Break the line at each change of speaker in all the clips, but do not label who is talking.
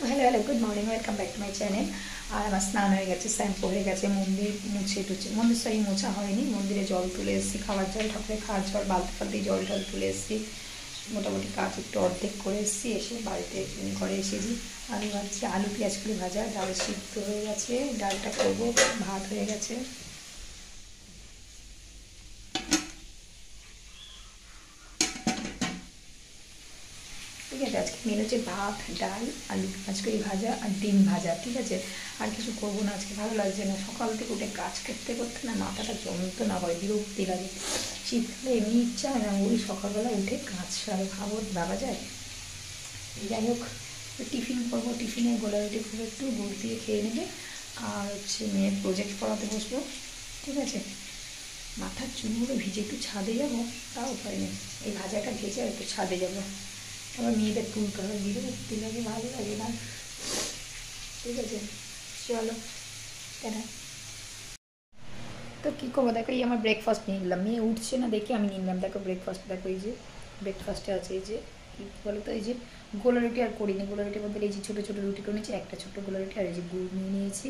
Hello good morning, welcome back to my channel. আর আমার স্নান হয়ে গেছে, শ্যাম্পু হয়ে গেছে, মন্দির মুছে টুছে, মন্দির সরি মোছা হয়নি, মন্দিরে জল তুলে এসেছি, খাওয়ার জল, ঠাকুরের খাওয়ার জল, বালতি ফালতি জল টল তুলে এসেছি, মোটামুটি কাজ একটু অর্ধেক করে এসেছি। এসে বাড়িতে ঘরে এসেছি, আলু ভাজছি, আলু পেঁয়াজ করে ভাজা, ডাল সিদ্ধ হয়ে গেছে, ডালটা করবো, ভাত হয়ে গেছে। ঠিক আছে, আজকে মেনু হচ্ছে ভাত, ডাল, আলু পেঁয়াজ করে ভাজা আর ডিম ভাজা। ঠিক আছে, আর কিছু করবো না আজকে, ভালো লাগছে না। সকাল থেকে উঠে কাজ করতে করতে না মাথাটা যন্ত্রণা হয়, বিরক্তি লাগে। শীতকালে এমনি ইচ্ছা হয় না ওই সকালবেলা উঠে কাজ সারে, ভাবো ভাবা যায়। যাই হোক, টিফিন করবো, টিফিনে গোলা রুটি করে একটু গুড় দিয়ে খেয়ে নেবে। আর হচ্ছে মেয়ের প্রজেক্ট পড়াতে বসবো। ঠিক আছে, মাথার চুলগুলো ভিজে একটু ছাদে যাবো, তাও উপায় নেই। এই ভাজাটা ভেজে আর একটু ছাদে যাবো, আবার মেয়েদের তুলতে হবে, বিরক্তি লাগে, ভালো লাগে না। ঠিক আছে, চলো কেনা। তো কী করবো, দেখো এই আমার ব্রেকফাস্ট নিয়ে নিলাম, মেয়ে উঠছে না দেখে আমি নিলাম। দেখো ব্রেকফাস্ট, দেখো এই যে ব্রেকফাস্টে আছে এই যে কী বলো তো, এই যে গোলা রুটি আর করিনি, গোলা রুটির মধ্যে এই যে ছোটো ছোটো রুটি করে নিয়েছি, একটা ছোটো গোলা রুটি, আর এই যে গুড় নিয়ে নিয়েছি।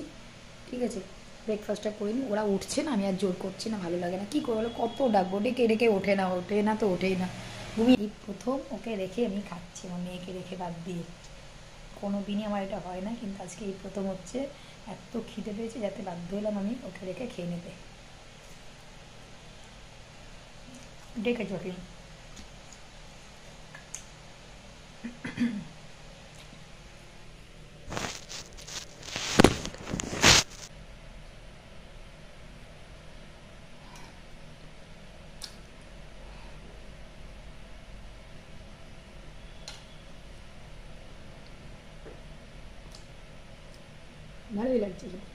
ঠিক আছে, ব্রেকফাস্টটা করিনি, ওরা উঠছে না, আমি আর জোর করছি না, ভালো লাগে না। কী করবো বলো, কত ডাকবো, ডেকে ডেকে ওঠে না তো ওঠেই না। তুমি এই প্রথম ওকে রেখে আমি খাচ্ছি, আমার মেয়েকে রেখে বাদ দিয়ে। কোনো দিনই আমার এটা হয় না, কিন্তু আজকে এই প্রথম হচ্ছে। এত খিদে পেয়েছে যাতে বাধ্য হলাম আমি ওকে রেখে খেয়ে নেবে। ডেকে চটলি ভালোই লাগছে খেতে।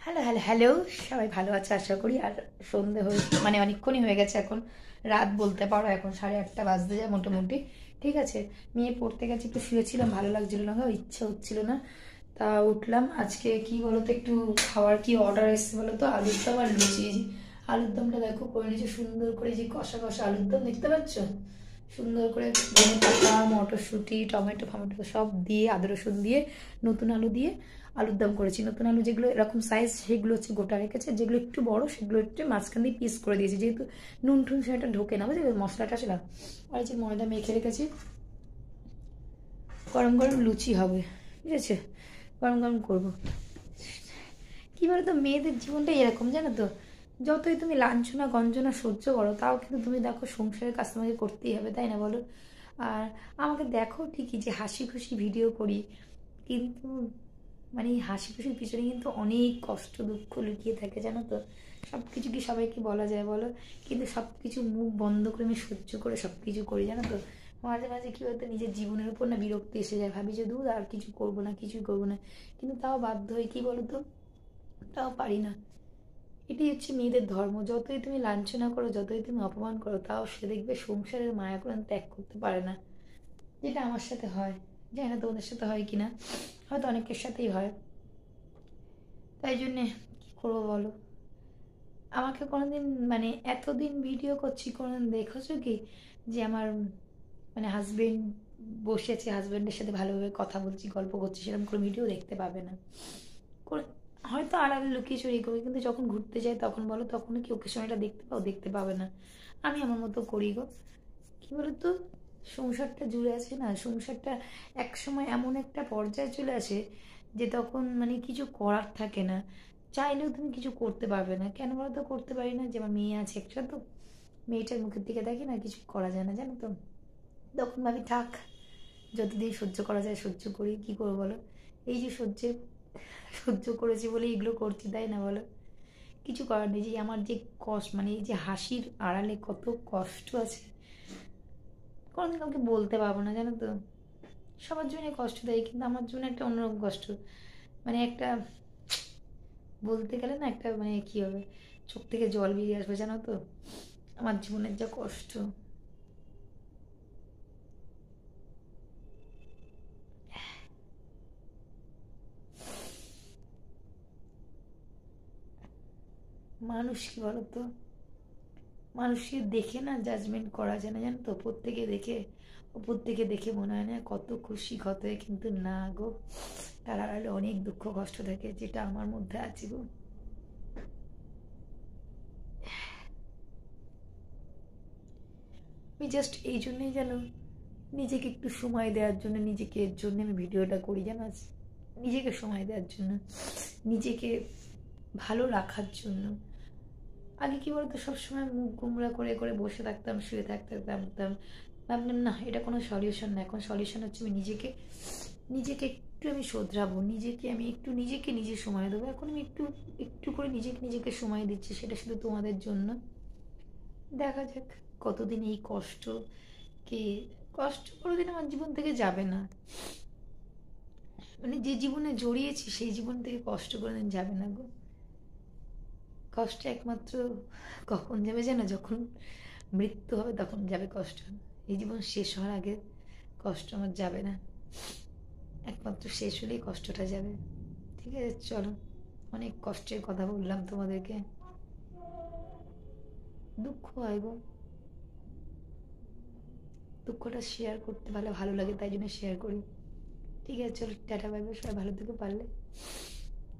হ্যালো হ্যালো হ্যালো, সবাই ভালো আছে আশা করি। আর সন্ধে হয়ে মানে অনেকক্ষণই হয়ে গেছে, এখন রাত বলতে পারো, এখন 8:30 বাজতে যায় মোটামুটি। ঠিক আছে, মেয়ে পড়তে গেছে, একটু শুয়েছিলাম, ভালো লাগছিল না, ইচ্ছা হচ্ছিল না, তা উঠলাম। আজকে কি বলতো, একটু খাওয়ার কি অর্ডার এসছে বলো তো, আলুর দম আর লুচি। আলুর দমটা দেখো করে নিয়েছি সুন্দর করে, যে কষা কষা আলুর দম, দেখতে পাচ্ছ, সুন্দর করে ধনে পাতা, মটরশুঁটি, টমেটো ফমেটো সব দিয়ে, আদা রসুন দিয়ে, নতুন আলু দিয়ে আলুর দম করেছি। নতুন আলু যেগুলো এরকম সাইজ সেগুলো হচ্ছে গোটা রেখেছে, যেগুলো একটু বড় সেগুলো একটু মাঝখান দিয়ে পিস করে দিয়েছি, যেহেতু নুন টুন সেটা ঢোকে না, বুঝলি, মশলাটা আসে না। আর যে ময়দা মেখে রেখেছি, গরম গরম লুচি হবে। ঠিক আছে, গরম গরম করবো। কী বলতো, মেয়েদের জীবনটা এরকম জানো তো, যতই তুমি লাঞ্ছনা গঞ্জনা সহ্য করো, তাও কিন্তু তুমি দেখো সংসারের কাজ তোমাকে করতেই হবে, তাই না বলো। আর আমাকে দেখো ঠিকই যে হাসি খুশি ভিডিও করি, কিন্তু মানে এই হাসি খুশির পিছনে কিন্তু অনেক কষ্ট দুঃখ লুকিয়ে থাকে, জানো তো। সব কিছু কি সবাইকে বলা যায় বলো, কিন্তু সব কিছু মুখ বন্ধ করে আমি সহ্য করে সব কিছু করি, জানো তো। মাঝে মাঝে কী বলতো, নিজের জীবনের উপর না বিরক্তি এসে যায়, ভাবি যে দূর আর কিছু করবো না, কিছুই করবো না, কিন্তু তাও বাধ্য হই, কী বলতো, তাও পারি না। এটাই হচ্ছে মেয়েদের ধর্ম, যতই তুমি লাঞ্ছনা করো, যতই তুমি অপমান করো, তাও সে দেখবে সংসারের মায়া করে ত্যাগ করতে পারে না। যেটা আমার সাথে হয়, জানি না তোমাদের সাথে হয় কিনা, হয়তো অনেকের সাথেই হয়। তাই জন্যে কী করবো বলো। আমাকে কোনোদিন মানে এতদিন ভিডিও করছি, কোনোদিন দেখেছো কি যে আমার মানে হাজবেন্ড বসেছে, হাজবেন্ডের সাথে ভালোভাবে কথা বলছি, গল্প করছি, সেরকম কোনো ভিডিও দেখতে পাবে না। হয়তো আড়ালে লুকিয়ে চুরি করি, কিন্তু যখন ঘুরতে যাই তখন বলো, তখন কি ওকে সময়টা দেখতে পাও, দেখতে পাবে না। আমি আমার মতো করি গো। কী বলতো, সংসারটা জুড়ে আছে না, সংসারটা এক সময় এমন একটা পর্যায়ে চলে আসে যে তখন মানে কিছু করার থাকে না, চাইলেও তুমি কিছু করতে পারবে না। কেন বলো তো করতে পারি না, যে আমার মেয়ে আছে একটা, তো মেয়েটার মুখের দিকে দেখি না, কিছু করা যায় না, জানো তো। তখন ভাবি থাক, যতদিন সহ্য করা যায় সহ্য করি, কী করবো বলো। এই যে সহ্য করেছি বলে এগুলো করছি, তাই না বলো। কিছু করার নেই, যে আমার যে কষ্ট, মানে এই যে হাসির আড়ালে কত কষ্ট আছে, কোনোদিন কাউকে বলতে পারবো না, জানো তো। সবার জন্য কষ্ট দেয়, কিন্তু আমার জন্য একটা অন্যরকম কষ্ট, মানে একটা বলতে গেলে না, একটা মানে কী হবে, চোখ থেকে জল বেরিয়ে আসবে, জানো তো, আমার জীবনের যা কষ্ট। মানুষ কি বলতো, মানুষকে দেখে না জাজমেন্ট করা যায় না, জানো তো। প্রত্যেকে দেখে মনে হয় না কত খুশি কত কিন্তু না গো, তার আড়ালে অনেক দুঃখ কষ্ট থাকে, যেটা আমার মধ্যে আছে গো। আমি জাস্ট এই জন্যই যেন নিজেকে একটু সময় দেওয়ার জন্য, নিজেকে এর জন্য আমি ভিডিওটা করি, জানো। নিজেকে সময় দেওয়ার জন্য, নিজেকে ভালো রাখার জন্য। আগে কি বলতো, সবসময় মুখ গুমরা করে করে বসে থাকতাম, শুয়ে থাকতাম, ভাবলাম না এটা কোনো সলিউশন না। এখন সলিউশন হচ্ছে আমি নিজেকে একটু আমি শোধরাবো, নিজেকে নিজে সময় দেবো। এখন আমি একটু একটু করে নিজেকে সময় দিচ্ছি, সেটা শুধু তোমাদের জন্য। দেখা যাক কতদিন এই কে কষ্ট কোনোদিন আমার জীবন থেকে যাবে না। মানে যে জীবনে জড়িয়েছি সেই জীবন থেকে কষ্ট কোনোদিন যাবে না গো। কষ্ট একমাত্র কখন যাবে জানো, যখন মৃত্যু হবে তখন যাবে কষ্ট। এই জীবন শেষ হওয়ার আগে কষ্ট আমার যাবে না, একমাত্র শেষ হলেই কষ্টটা যাবে। ঠিক আছে, চলো, অনেক কষ্টের কথা বললাম তোমাদেরকে। দুঃখ হয় গো, দুঃখটা শেয়ার করতে ভালো ভালো লাগে, তাই জন্য শেয়ার করি। ঠিক আছে, চলো, টাটা বাই বাই, সবাই ভালো থেকে পারলে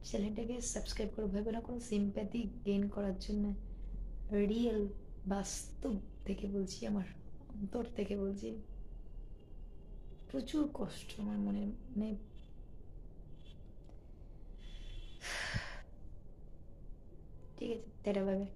চ্যানেলটাকে সাবস্ক্রাইব করো। ভেবে না কোনো সিম্প্যাথি গেইন করার জন্য, রিয়েল বাস্তব থেকে বলছি, আমার অন্তর থেকে বলছি। প্রচুর কষ্ট আমার মনে, মানে ঠিক আছে, টাটা বাই বাই।